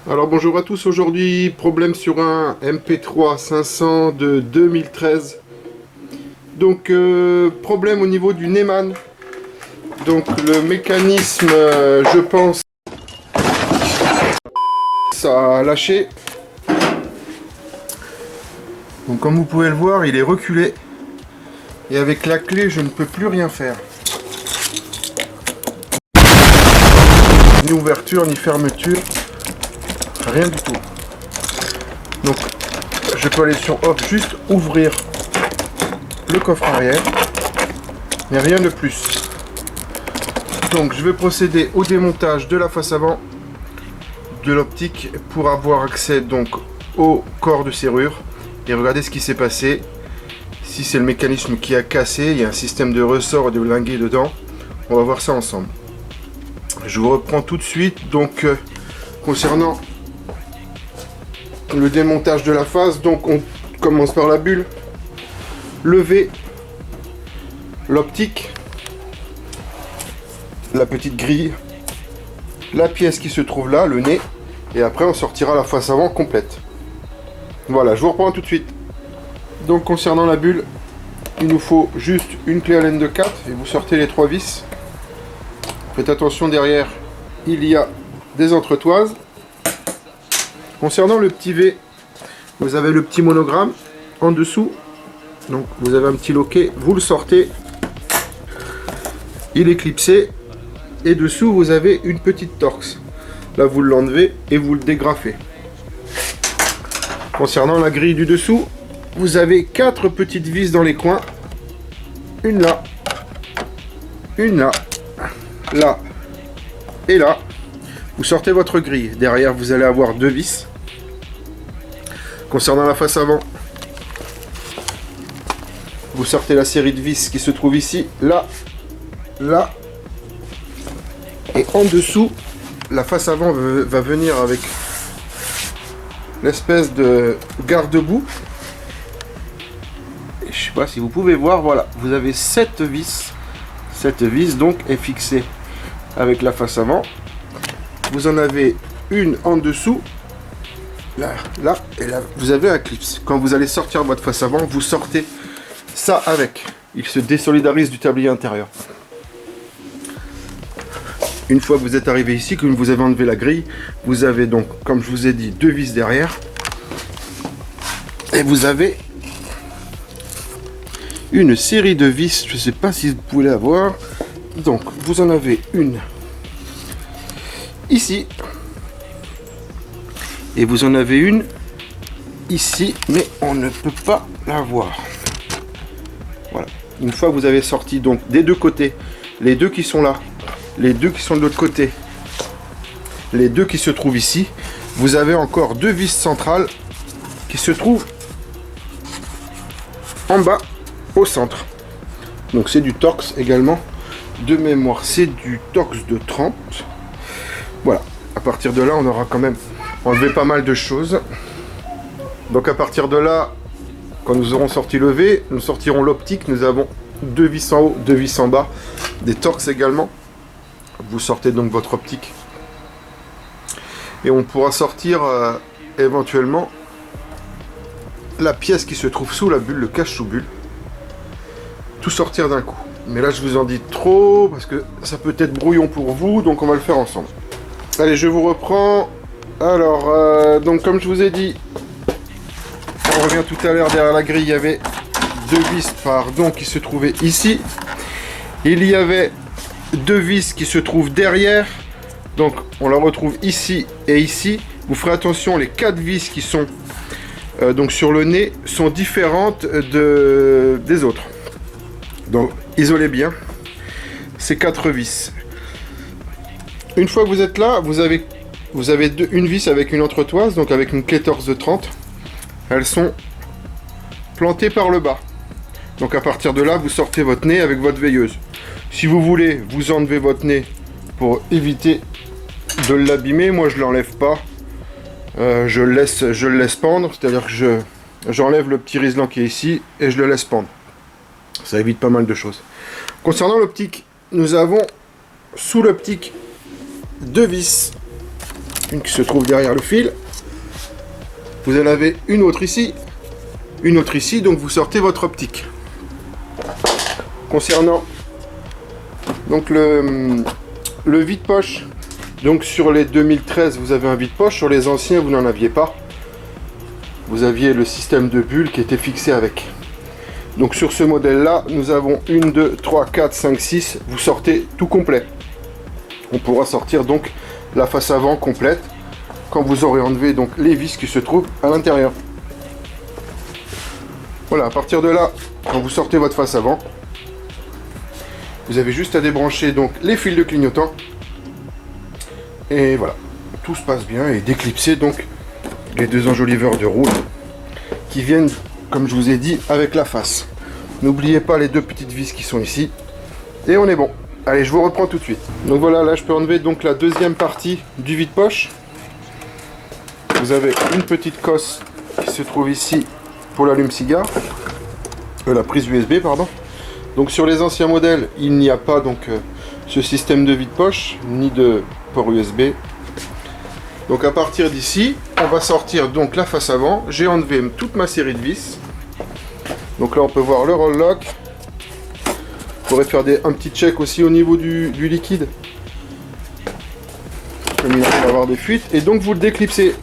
Alors bonjour à tous, aujourd'hui problème sur un MP3 500 de 2013. Donc problème au niveau du Neumann. Donc le mécanisme, je pense, ça a lâché. Donc comme vous pouvez le voir, il est reculé. Et avec la clé, je ne peux plus rien faire. Ni ouverture, ni fermeture. Rien du tout. Donc je peux aller sur off, juste ouvrir le coffre arrière, mais rien de plus. Donc je vais procéder au démontage de la face avant de l'optique pour avoir accès donc au corps de serrure et regarder ce qui s'est passé. Si c'est le mécanisme qui a cassé, il y a un système de ressort et de linguet dedans. On va voir ça ensemble. Je vous reprends tout de suite. Donc concernant le démontage de la face, donc on commence par la bulle, lever l'optique, la petite grille, la pièce qui se trouve là, le nez, et après on sortira la face avant complète. Voilà, je vous reprends tout de suite. Donc concernant la bulle, il nous faut juste une clé Allen de 4 et vous sortez les 3 vis. Faites attention, derrière il y a des entretoises. Concernant le petit V, vous avez le petit monogramme en dessous. Donc vous avez un petit loquet, vous le sortez. Il est clipsé. Et dessous vous avez une petite torx. Là vous l'enlevez et vous le dégrafez. Concernant la grille du dessous, vous avez 4 petites vis dans les coins. Une là, une là, là et là. Vous sortez votre grille. Derrière, vous allez avoir 2 vis. Concernant la face avant, vous sortez la série de vis qui se trouve ici, là, là. Et en dessous, la face avant va venir avec l'espèce de garde-boue. Je ne sais pas si vous pouvez voir, voilà. Vous avez 7 vis. Cette vis donc est fixée avec la face avant. Vous en avez une en dessous, là, là, et là, vous avez un clip. Quand vous allez sortir votre face avant, vous sortez ça avec. Il se désolidarise du tablier intérieur. Une fois que vous êtes arrivé ici, que vous avez enlevé la grille, vous avez donc, comme je vous ai dit, 2 vis derrière. Et vous avez une série de vis, je ne sais pas si vous pouvez la voir. Donc, vous en avez une ici et vous en avez une ici, mais on ne peut pas la voir. Voilà, une fois que vous avez sorti donc des deux côtés, les deux qui sont là, les deux qui sont de l'autre côté, les deux qui se trouvent ici, vous avez encore 2 vis centrales qui se trouvent en bas au centre. Donc c'est du torx également, de mémoire c'est du torx de 30. Voilà, à partir de là, on aura quand même enlevé pas mal de choses. Donc à partir de là, quand nous aurons sorti le V, nous sortirons l'optique. Nous avons 2 vis en haut, 2 vis en bas, des torx également. Vous sortez donc votre optique. Et on pourra sortir éventuellement la pièce qui se trouve sous la bulle, le cache sous bulle. Tout sortir d'un coup. Mais là, je vous en dis trop, parce que ça peut être brouillon pour vous, donc on va le faire ensemble. Allez, je vous reprends. Alors, donc comme je vous ai dit, on revient tout à l'heure, derrière la grille, il y avait 2 vis, pardon, qui se trouvaient ici. Il y avait 2 vis qui se trouvent derrière. Donc, on la retrouve ici et ici. Vous ferez attention, les 4 vis qui sont donc sur le nez sont différentes des autres. Donc, isolez bien ces 4 vis. Une fois que vous êtes là, vous avez une vis avec une entretoise, donc avec une clé torx de 30. Elles sont plantées par le bas. Donc à partir de là, vous sortez votre nez avec votre veilleuse. Si vous voulez, vous enlevez votre nez pour éviter de l'abîmer. Moi, je ne l'enlève pas. Je le laisse pendre, c'est-à-dire que j'enlève le petit riselant qui est ici et je le laisse pendre. Ça évite pas mal de choses. Concernant l'optique, nous avons sous l'optique 2 vis une qui se trouve derrière le fil. Vous en avez une autre ici, donc vous sortez votre optique. Concernant donc le vide-poche, donc sur les 2013 vous avez un vide-poche, sur les anciens vous n'en aviez pas. Vous aviez le système de bulles qui était fixé avec. Donc sur ce modèle là, nous avons 1, 2, 3, 4, 5, 6, vous sortez tout complet. On pourra sortir donc la face avant complète quand vous aurez enlevé donc les vis qui se trouvent à l'intérieur. Voilà, à partir de là, quand vous sortez votre face avant, vous avez juste à débrancher donc les fils de clignotant. Et voilà, tout se passe bien et déclipser donc les deux enjoliveurs de roue qui viennent, comme je vous ai dit, avec la face. N'oubliez pas les deux petites vis qui sont ici. Et on est bon. Allez, je vous reprends tout de suite. Donc voilà, là je peux enlever donc la deuxième partie du vide-poche. Vous avez une petite cosse qui se trouve ici pour l'allume-cigare. La prise USB, pardon. Donc sur les anciens modèles, il n'y a pas donc ce système de vide-poche, ni de port USB. Donc à partir d'ici, on va sortir donc la face avant. J'ai enlevé toute ma série de vis. Donc là on peut voir le roll lock. On pourrait faire un petit check aussi au niveau du liquide. Comme il va y avoir des fuites. Et donc vous le déclipsez.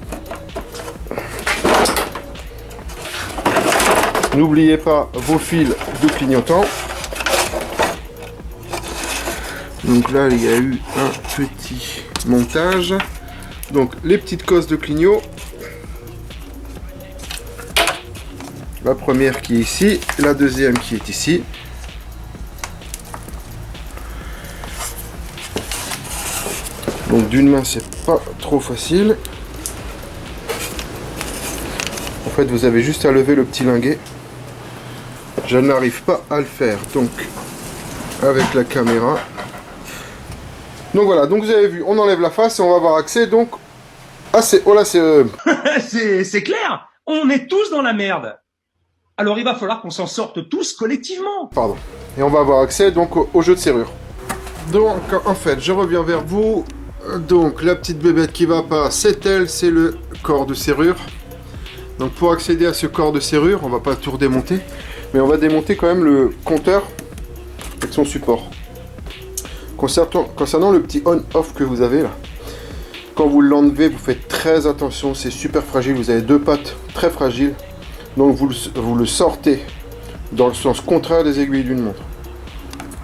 N'oubliez pas vos fils de clignotant. Donc là il y a eu un petit montage. Donc les petites cosses de clignot. La première qui est ici, la deuxième qui est ici. Donc d'une main c'est pas trop facile. En fait vous avez juste à lever le petit linguet. Je n'arrive pas à le faire donc avec la caméra. Donc voilà, donc vous avez vu, on enlève la face et on va avoir accès donc à ces... Oh là c'est clair, on est tous dans la merde. Alors il va falloir qu'on s'en sorte tous collectivement. Pardon. Et on va avoir accès donc au jeu de serrure. Donc en fait, je reviens vers vous. Donc la petite bébête qui va pas, c'est elle, c'est le corps de serrure. Donc pour accéder à ce corps de serrure, on va pas tout redémonter, mais on va démonter quand même le compteur avec son support. Concernant le petit on-off que vous avez là, quand vous l'enlevez, vous faites très attention, c'est super fragile, vous avez deux pattes très fragiles, donc vous le sortez dans le sens contraire des aiguilles d'une montre.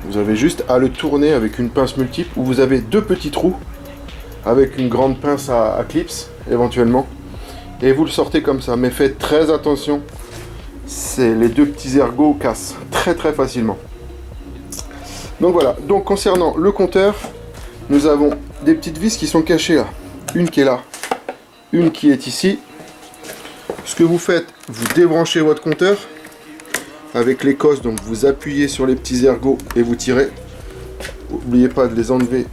Vous avez juste à le tourner avec une pince multiple, où vous avez deux petits trous, avec une grande pince à clips, éventuellement, et vous le sortez comme ça, mais faites très attention, les deux petits ergots cassent très facilement. Donc voilà, donc concernant le compteur, nous avons des petites vis qui sont cachées là. Une qui est là, une qui est ici. Ce que vous faites, vous débranchez votre compteur avec les cosses, donc vous appuyez sur les petits ergots et vous tirez. N'oubliez pas de les enlever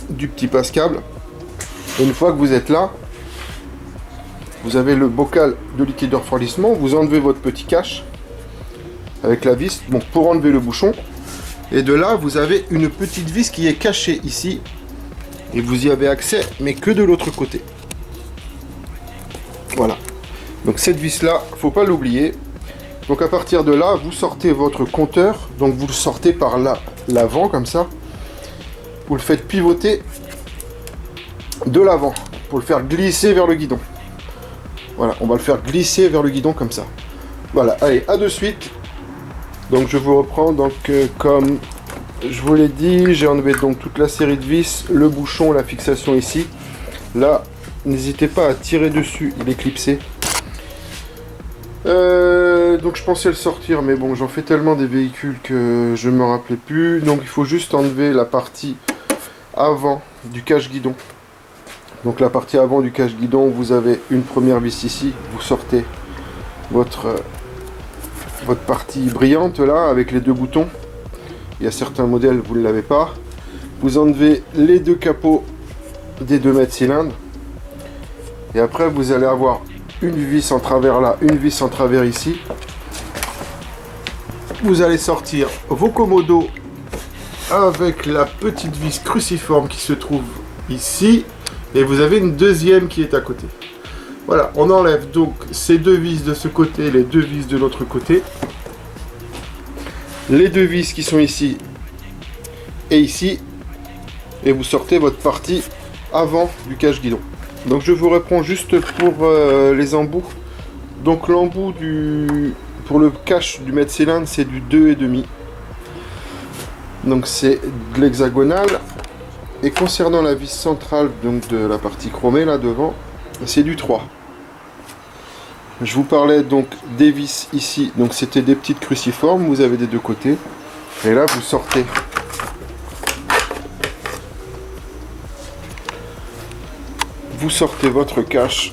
du petit passe-câble. Et une fois que vous êtes là, vous avez le bocal de liquide de refroidissement, vous enlevez votre petit cache avec la vis, donc pour enlever le bouchon. Et de là, vous avez une petite vis qui est cachée ici. Et vous y avez accès, mais que de l'autre côté. Voilà. Donc cette vis-là, faut pas l'oublier. Donc à partir de là, vous sortez votre compteur. Donc vous le sortez par l'avant, comme ça. Vous le faites pivoter de l'avant, pour le faire glisser vers le guidon. Voilà, on va le faire glisser vers le guidon, comme ça. Voilà, allez, à de suite. Donc je vous reprends, donc comme je vous l'ai dit, j'ai enlevé donc toute la série de vis, le bouchon, la fixation ici. Là, n'hésitez pas à tirer dessus, il est clipsé. Donc je pensais le sortir, mais bon, j'en fais tellement des véhicules que je ne me rappelais plus. Donc il faut juste enlever la partie avant du cache-guidon. Donc la partie avant du cache-guidon, vous avez une première vis ici, vous sortez votre partie brillante là avec les deux boutons. Il y a certains modèles vous ne l'avez pas. Vous enlevez les deux capots des 2 mètres cylindres et après vous allez avoir une vis en travers là, une vis en travers ici. Vous allez sortir vos commodos avec la petite vis cruciforme qui se trouve ici. Et vous avez une deuxième qui est à côté. Voilà, on enlève donc ces deux vis de ce côté, les deux vis de l'autre côté. Les deux vis qui sont ici et ici. Et vous sortez votre partie avant du cache-guidon. Donc je vous reprends juste pour les embouts. Donc l'embout pour le cache du mètre cylindre, c'est du 2,5. Donc c'est de l'hexagonal. Et concernant la vis centrale, donc de la partie chromée là devant, c'est du 3. Je vous parlais donc des vis ici, donc c'était des petites cruciformes, vous avez des deux côtés. Et là vous sortez. Vous sortez votre cache,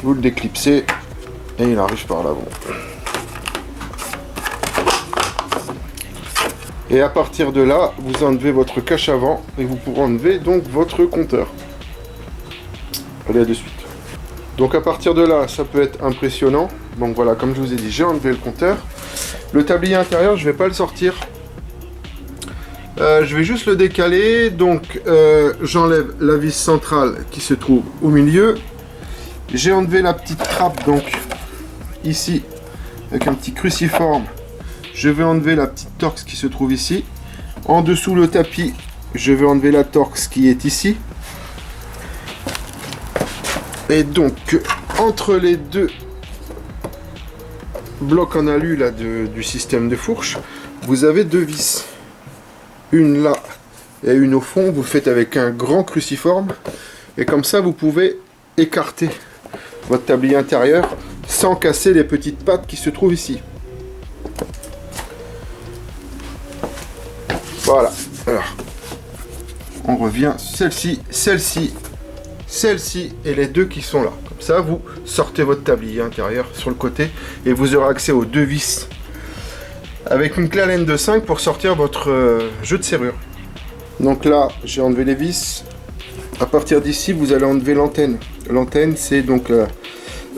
vous le déclipsez et il arrive par l'avant. Et à partir de là, vous enlevez votre cache avant et vous pourrez enlever donc votre compteur. Allez, à de suite. Donc à partir de là, ça peut être impressionnant. Donc voilà, comme je vous ai dit, j'ai enlevé le compteur. Le tablier intérieur, je ne vais pas le sortir. Je vais juste le décaler. Donc j'enlève la vis centrale qui se trouve au milieu. J'ai enlevé la petite trappe donc ici avec un petit cruciforme. Je vais enlever la petite Torx qui se trouve ici. En dessous le tapis, je vais enlever la Torx qui est ici. Et donc, entre les deux blocs en alu là, du système de fourche, vous avez deux vis. Une là et une au fond. Vous le faites avec un grand cruciforme. Et comme ça, vous pouvez écarter votre tablier intérieur sans casser les petites pattes qui se trouvent ici. Voilà, alors on revient, celle-ci, celle-ci, celle-ci et les deux qui sont là. Comme ça, vous sortez votre tablier intérieur sur le côté et vous aurez accès aux deux vis avec une clé Allen de 5 pour sortir votre jeu de serrure. Donc là, j'ai enlevé les vis. À partir d'ici, vous allez enlever l'antenne. L'antenne, c'est donc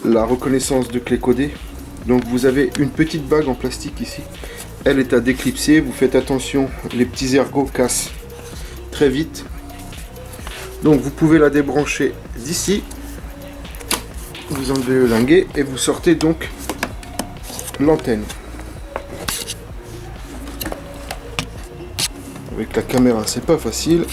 la reconnaissance de clé codée. Donc vous avez une petite bague en plastique ici. Elle est à déclipser, vous faites attention, les petits ergots cassent très vite. Donc vous pouvez la débrancher d'ici. Vous enlevez le linguet et vous sortez donc l'antenne. Avec la caméra, c'est pas facile.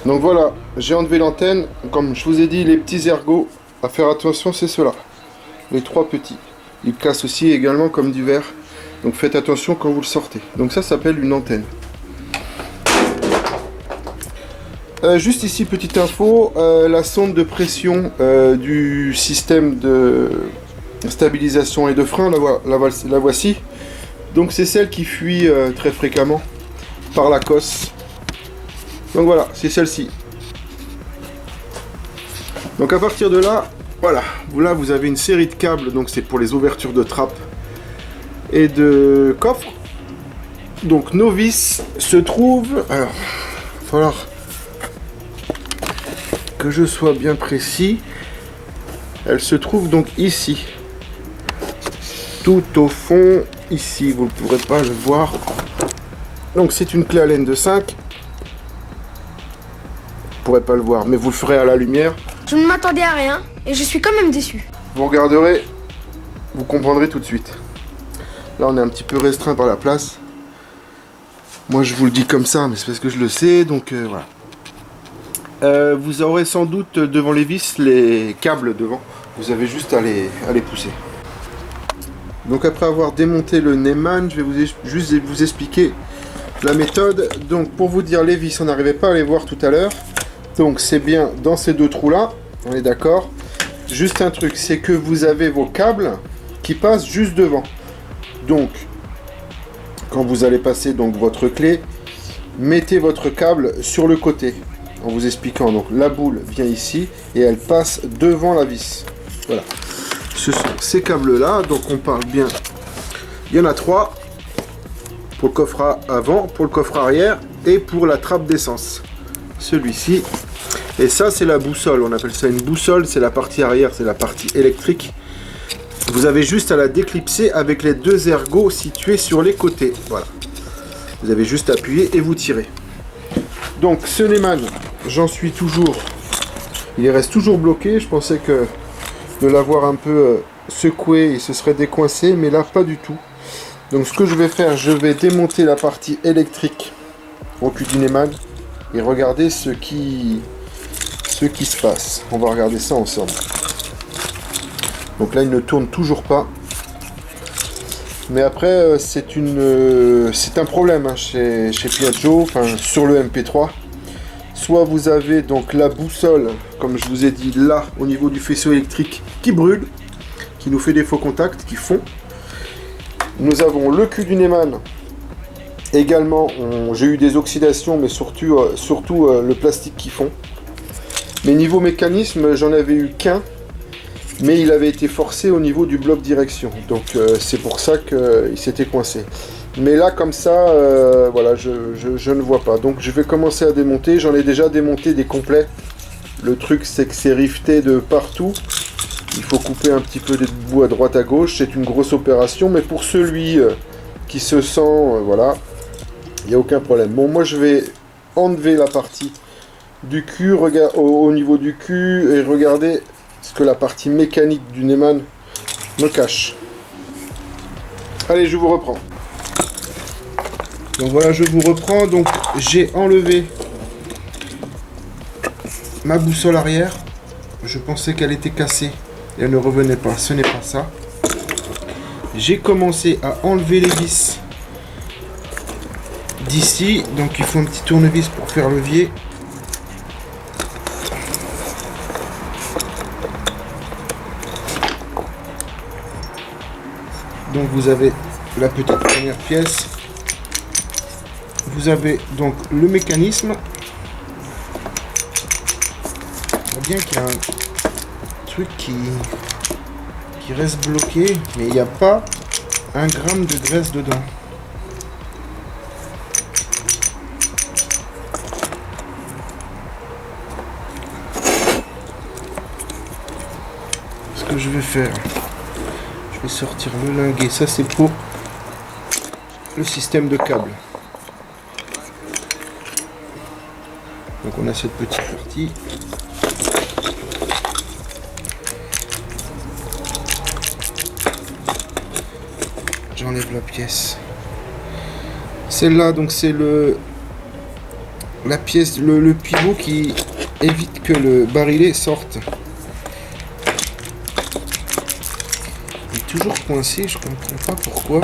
Donc voilà, j'ai enlevé l'antenne. Comme je vous ai dit, les petits ergots, à faire attention, c'est ceux-là. Les trois petits. Il casse aussi également comme du verre. Donc faites attention quand vous le sortez. Donc ça s'appelle une antenne. Juste ici, petite info. La sonde de pression du système de stabilisation et de frein, la voici. Donc c'est celle qui fuit très fréquemment par la cosse. Donc voilà, c'est celle-ci. Donc à partir de là, voilà, là vous avez une série de câbles, donc c'est pour les ouvertures de trappe et de coffre. Donc nos vis se trouvent, alors, il va falloir que je sois bien précis, elles se trouvent donc ici, tout au fond, ici, vous ne pourrez pas le voir. Donc c'est une clé Allen de 5, vous ne pourrez pas le voir, mais vous le ferez à la lumière. Je ne m'attendais à rien et je suis quand même déçu. Vous regarderez, vous comprendrez tout de suite. Là, on est un petit peu restreint par la place. Moi, je vous le dis comme ça, mais c'est parce que je le sais, donc voilà. Vous aurez sans doute devant les vis les câbles devant. Vous avez juste à les pousser. Donc après avoir démonté le Neyman, je vais juste vous expliquer la méthode. Donc pour vous dire les vis, on n'arrivait pas à les voir tout à l'heure. Donc c'est bien dans ces deux trous là, on est d'accord. Juste un truc, c'est que vous avez vos câbles qui passent juste devant. Donc quand vous allez passer donc votre clé, mettez votre câble sur le côté. En vous expliquant, donc la boule vient ici et elle passe devant la vis. Voilà. Ce sont ces câbles là, donc on parle bien. Il y en a 3 pour le coffre avant, pour le coffre arrière et pour la trappe d'essence. Celui-ci. Et ça, c'est la boussole. On appelle ça une boussole. C'est la partie arrière, c'est la partie électrique. Vous avez juste à la déclipser avec les deux ergots situés sur les côtés. Voilà. Vous avez juste à appuyer et vous tirez. Donc ce Neyman, j'en suis toujours, il reste toujours bloqué. Je pensais que de l'avoir un peu secoué, il se serait décoincé, mais là pas du tout. Donc ce que je vais faire, je vais démonter la partie électrique au cul du Neyman et regarder ce qui se passe. On va regarder ça ensemble. Donc là il ne tourne toujours pas. Mais après c'est un problème hein, chez Piaggio, enfin sur le MP3. Soit vous avez donc la boussole, comme je vous ai dit là, au niveau du faisceau électrique qui brûle, qui nous fait des faux contacts, qui fond. Nous avons le cul du Neyman. Également, j'ai eu des oxydations, mais surtout le plastique qui fond. Mais niveau mécanisme, j'en avais eu qu'un, mais il avait été forcé au niveau du bloc direction. Donc c'est pour ça qu'il s'était coincé. Mais là, comme ça, voilà, je ne vois pas. Donc je vais commencer à démonter. J'en ai déjà démonté des complets. Le truc, c'est que c'est rifté de partout. Il faut couper un petit peu des bouts à droite à gauche. C'est une grosse opération. Mais pour celui qui se sent, voilà, il n'y a aucun problème. Bon, moi, je vais enlever la partie du cul au niveau du cul et regarder ce que la partie mécanique du Neyman me cache. Allez, je vous reprends. Donc voilà, je vous reprends. Donc j'ai enlevé ma boussole arrière. Je pensais qu'elle était cassée et elle ne revenait pas. Ce n'est pas ça. J'ai commencé à enlever les vis d'ici. Donc il faut un petit tournevis pour faire levier. Donc vous avez la petite première pièce. Vous avez donc le mécanisme. On voit bien qu'il y a un truc qui reste bloqué, mais il n'y a pas un gramme de graisse dedans. Ce que je vais faire, je vais sortir le linguet. Ça c'est pour le système de câble. Donc on a cette petite partie. J'enlève la pièce. Celle-là, donc c'est la pièce, le pivot qui évite que le barillet sorte. Il est toujours coincé, je comprends pas pourquoi.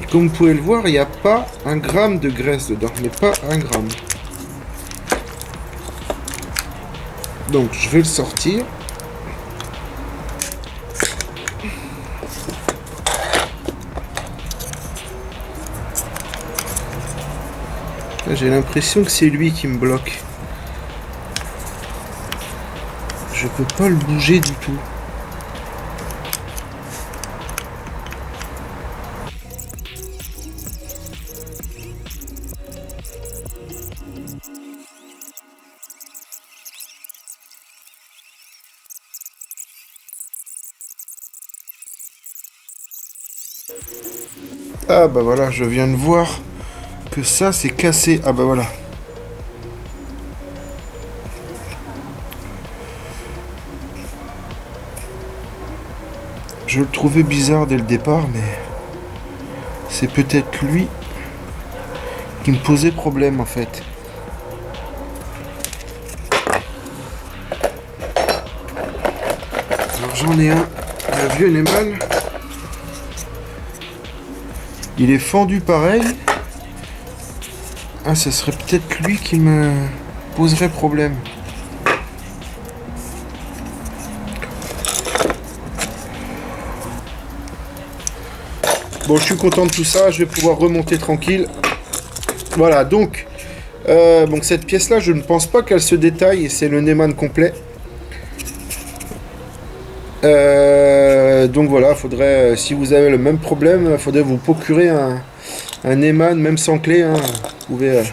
Et comme vous pouvez le voir, il n'y a pas un gramme de graisse dedans, mais pas un gramme. Donc je vais le sortir. J'ai l'impression que c'est lui qui me bloque. Je peux pas le bouger du tout. Ah bah voilà, je viens de voir que ça c'est cassé. Ah bah voilà. Je le trouvais bizarre dès le départ, mais c'est peut-être lui qui me posait problème en fait. Alors j'en ai un vieux Neyman. Il est fendu pareil. Ah, ce serait peut-être lui qui me poserait problème. Bon, je suis content de tout ça. Je vais pouvoir remonter tranquille. Voilà, donc cette pièce-là, je ne pense pas qu'elle se détaille. Et c'est le Neyman complet. Donc voilà, faudrait, si vous avez le même problème, il faudrait vous procurer un Neyman, même sans clé. Hein. Vous pouvez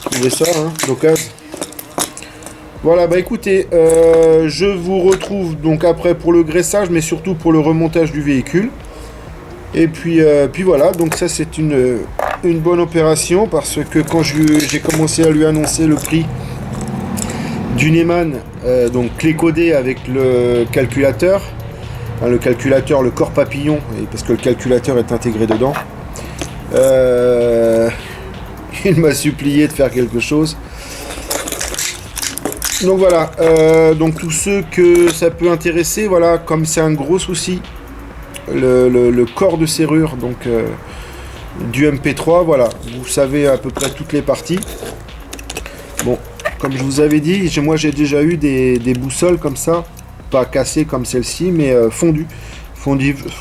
trouver ça, hein, d'occasion. Voilà, bah écoutez, je vous retrouve donc après pour le graissage, mais surtout pour le remontage du véhicule. Et puis voilà, donc ça c'est une une bonne opération parce que quand j'ai commencé à lui annoncer le prix du Neumann, donc clé codée avec le calculateur, hein, le corps papillon, parce que le calculateur est intégré dedans, il m'a supplié de faire quelque chose. Donc voilà, donc tous ceux que ça peut intéresser, voilà, comme c'est un gros souci, le corps de serrure, donc du MP3, voilà, vous savez à peu près toutes les parties. Bon, comme je vous avais dit, moi j'ai déjà eu des boussoles comme ça, pas cassées comme celle-ci, mais fondues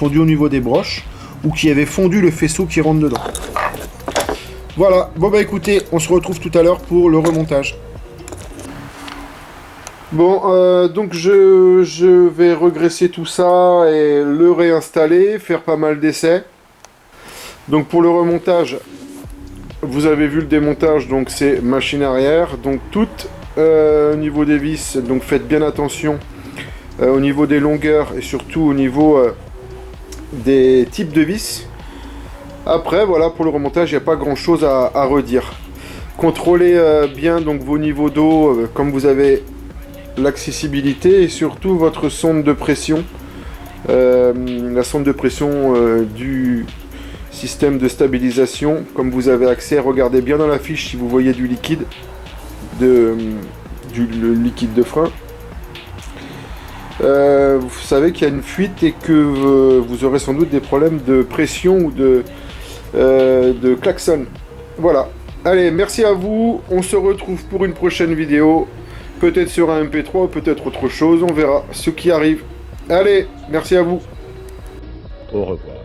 au niveau des broches, ou qui avaient fondu le faisceau qui rentre dedans. Voilà, bon bah écoutez, on se retrouve tout à l'heure pour le remontage. Bon, donc je vais regresser tout ça et le réinstaller, faire pas mal d'essais. Donc pour le remontage, vous avez vu le démontage, donc c'est machine arrière, donc tout au niveau des vis, donc faites bien attention au niveau des longueurs et surtout au niveau des types de vis. Après voilà, pour le remontage, il n'y a pas grand chose à redire. Contrôlez bien donc vos niveaux d'eau, comme vous avez l'accessibilité et surtout votre sonde de pression, la sonde de pression du système de stabilisation, comme vous avez accès, regardez bien dans la fiche si vous voyez du liquide, le liquide de frein. Vous savez qu'il y a une fuite et que vous aurez sans doute des problèmes de pression ou de klaxon. Voilà, allez, merci à vous, on se retrouve pour une prochaine vidéo, peut-être sur un MP3 ou peut-être autre chose, on verra ce qui arrive. Allez, merci à vous. Au revoir.